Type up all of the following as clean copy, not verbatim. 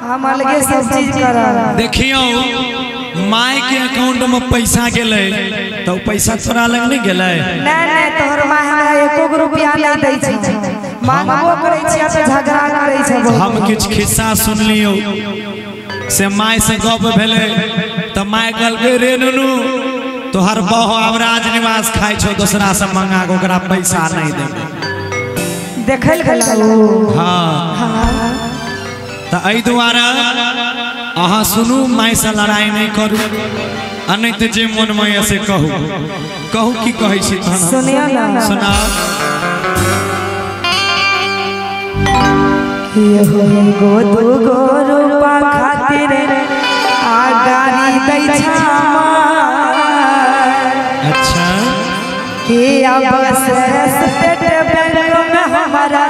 हम अलगे सब चीज करा। देखियो माय के अकाउंट में पैसा गेले तो पैसा तोरा लग नहीं गेले? नहीं तोहर माय हमरा एको रुपया नहीं दै छै, मांगबो करै छियै त झगड़ा करै छै। हम किछ खिस्सा सुन लियो से माय से गप भेले तो माय कहलकै रे नुनू तोहर बहू अवराज निवास खाइ छौ दूसरा से मंगा के ओकरा पैसा नहीं देबे। देखल गेलौ? हां तो एहि दुआरे अहाँ सुनू माय से लड़ाई नहीं करू आ नहीं तो जे मन में से कहू की कहै छी तहन सुनियो ना। सुनाओ। ये हो गो दू गो रूपा खातिर आ गाड़ी दै छामा। अच्छा के अब स्टेट बैंक में हमारा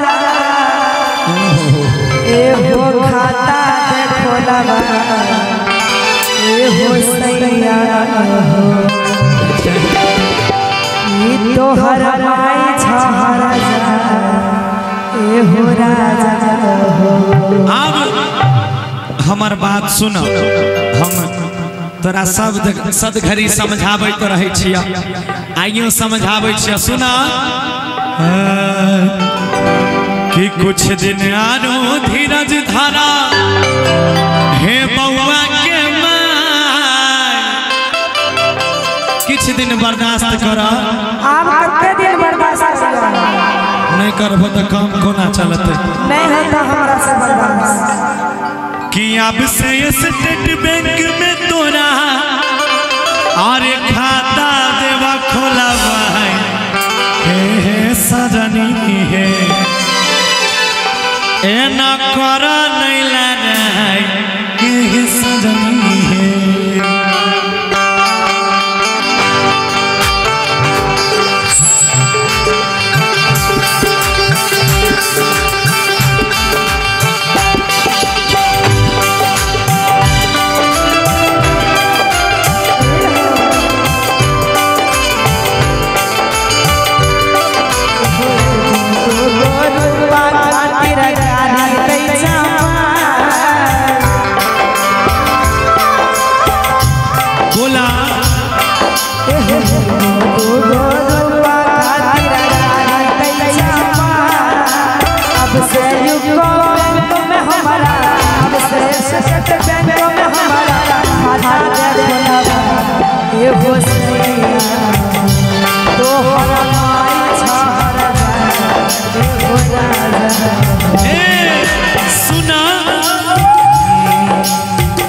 एहो खाता देखो लगा एहो सैया हो ई तोहर माई छहर जा एहो राजा हो। अब हमार बात सुनो, हम तोरा सद घड़ी समझाबै तो रहे छिया, आइयो समझाबै छिया। सुना कि कुछ दिन आरो धीरज धारा हे बउआ के माय, किछ दिन बर्दाश्त कर। आप कते दिन बर्दाश्त करब? नहीं करब तो काम कोना चलते? नहीं होता हमरा से बर्दाश्त। कि अब से स्टेट बैंक में तोरा अरे खाता देवा खोला भाई हे सजनी हे एना कर नहीं लड़ाई हे सजनी हे।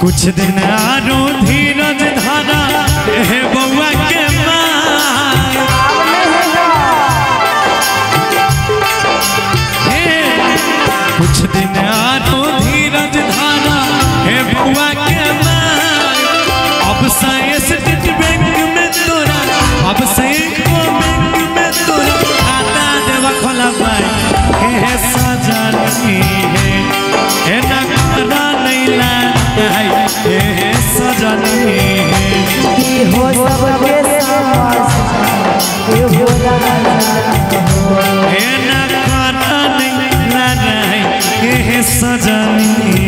कुछ दिन आरो धीरज धारा हे बउआ के माय, कुछ दिन आरो धीरज धारा हे बउआ के माय। अब से स्टेट बैंक में तोरा अब से बैंक में तोरा खाता देवा खोला भाई हे सजनी हे ना करा नहीं ला हे सजनी हो सबके समाज एहो राजा हो हे ना करा नहीं ला हे सजनी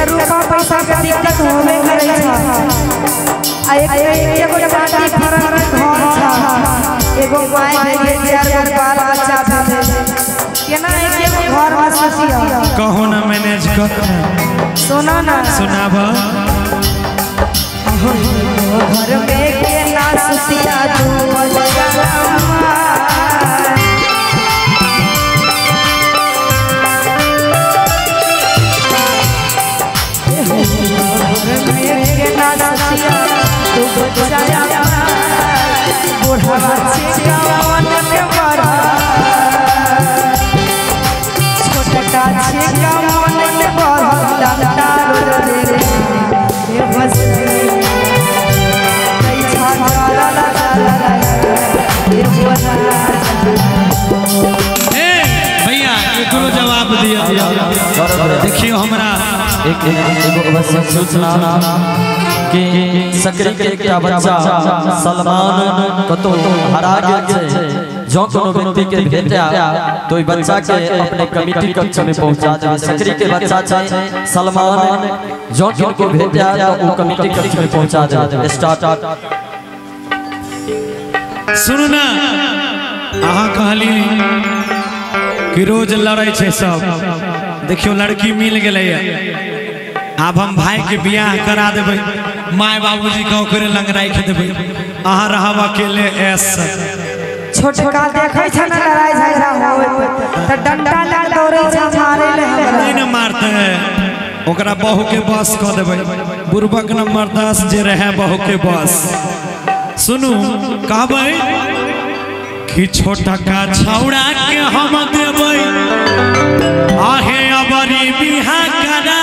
रूपा पैसा के दिक्कत होबे करे छ। आ एगो पार्टी फरक घर छ, एगो माय भेजे चार गो बाल बच्चा भेजे, केना एगो घर में ससिया कहो ना मैनेज कर। सुना ना सुनाब घर में केना ससिया तू बजा बुढ़वा छिका मन में बड़ा छोटका छिका मन में बड़ा डंडा रे ये बस कई छाड़ा ला ला ला ये बोला ए भैया ये दोनों जवाब दिया देखियो हमरा एक बस सूचना कि सकरी के एकटा बच्चा सलमान कतो हरा गेल छै जो कोनो व्यक्ति के भेटा तो ई बच्चा के अपने कमिटी कक्ष में पहुंचा देबे। सकरी के बच्चा छै सलमान जो किनको भेटा तो ओ कमिटी कक्ष में पहुंचा देबे। स्टार्ट सुनू ना अहाँ कहली कि रोज लड़ै छै सब देखियो लड़की मिल गेलै अब हम भाई के बियाह करा देबै माय बाबूजी के ओकरे लंग राख देबै अहाँ रहब अकेले ऐस छोटका देखै छ ना लड़ाई झगड़ा होवे त डंडा ले दौड़ै छ मारे ले हमरा नहीं न मारते ओकरा बहू के बस क देबै बुरबक नंबर 10 जे रहे बहू के बस सुनू कहबै कि छोटका छौड़ा के हम देबै आहे अबरी बियाह करा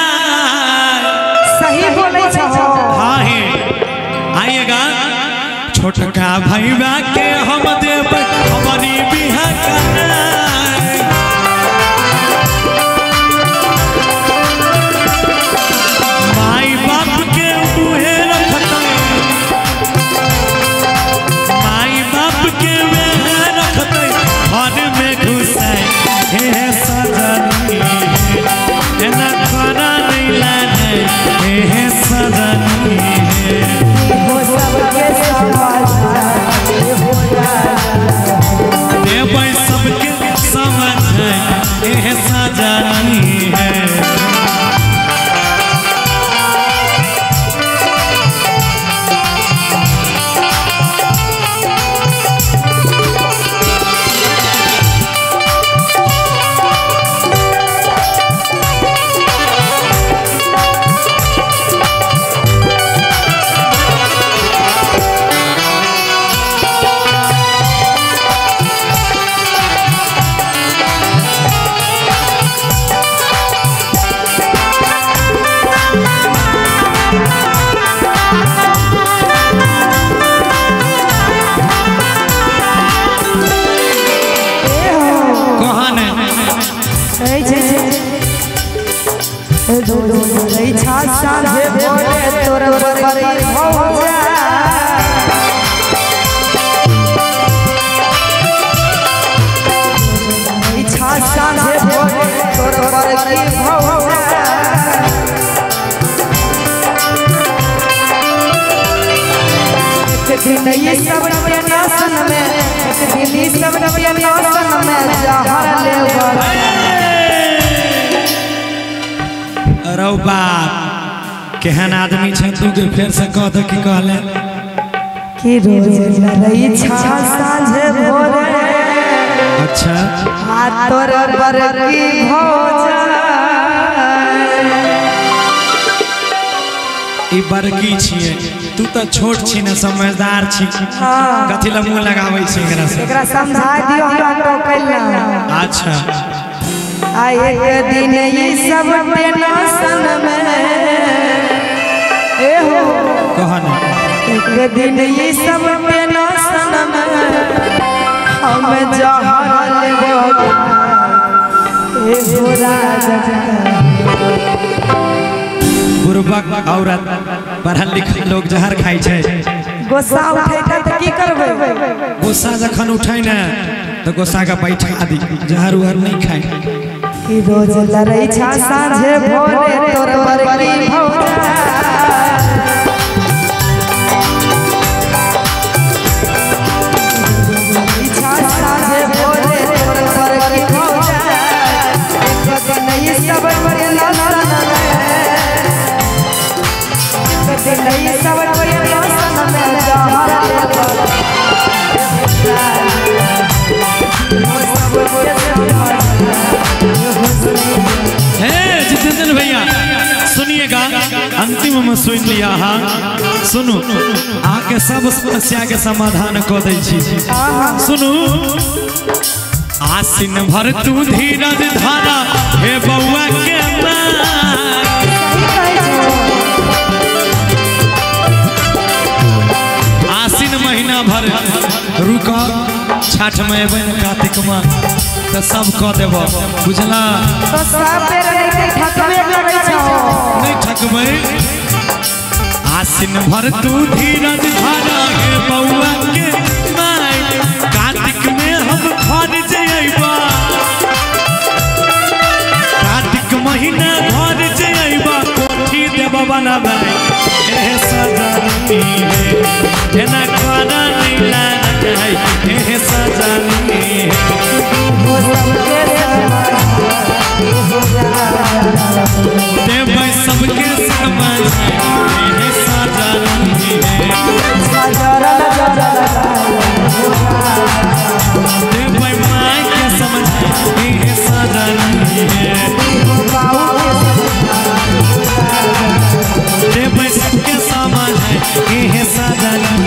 सही बोलै छ हाँ है आइएगा छोटका भैया के हम देबै अबरी बियाह करा माई बाप के मुहे रखतै माई बाप के मुहे रखतै घर में घुसै हे सजनी एना करा नहीं लाने हे सजनी हो सबके समझ देबै सबके समझ हे सजनी है इच्छा साझे बोले तोर बरबरी भौजा इच्छा साझे बोले तोर बरबरी भौजा एक दिन ये सब टेंशन में एक दिन ये सब टेंशन में जहर लेवा अरे बाप केहन आदमी छै तू के फेर से कह दे की कहले कि रोज लड़ई छा साँझे भोरे अच्छा हाथ तोर बरकी भौजा ई बड़की छिए तू तो छोट छी न समझदार छी कथि ल मुंह लगाबै छी एकरा समझा दियो हमरा तो कैला अच्छा आए एक दिन ये सब टेंशन में ए हो कहना एक दिन ये सब टेंशन में हम जहर लेबो ए हो राजा बुरबक औरत पढ़ल लिखल लोग जहर खाई छै गुस्सा उठैता त की करबै गुस्सा जखन उठै न तो गुस्सा का बैठा दी जहर उहर नहीं खाए कि रोज लड़ई छा साँझे भोरे तोर बरकी भौजा इच्छा साँझे भोरे तोर बरकी भौजा एक दिन ये सब टेंशन में एक दिन ये सब टेंशन में जहर लेबो जितेंद्र भैया सुनिएगा सुन लिया हाँ सुनू आके सब समस्या के समाधान कर दै छी सुनू आसिन भर तू धीरज धारा हे बउआ के आसिन महीना भर रुक छठ में एबे कार्तिक में तो सब कह देब बुझला नहीं ठकबै आसिन भर तू धीरज धारा हे बउआ के माय कार्तिक में हम घर जइबा कार्तिक महीना घर जइबा कोठी देब बनाबै हे सजनी हे ना खाना नीला नहीं हे सजनी देबै सबके समझ हे सजनी देबै माय के समझ हे सजनी देबै सबके समझ हे सजनी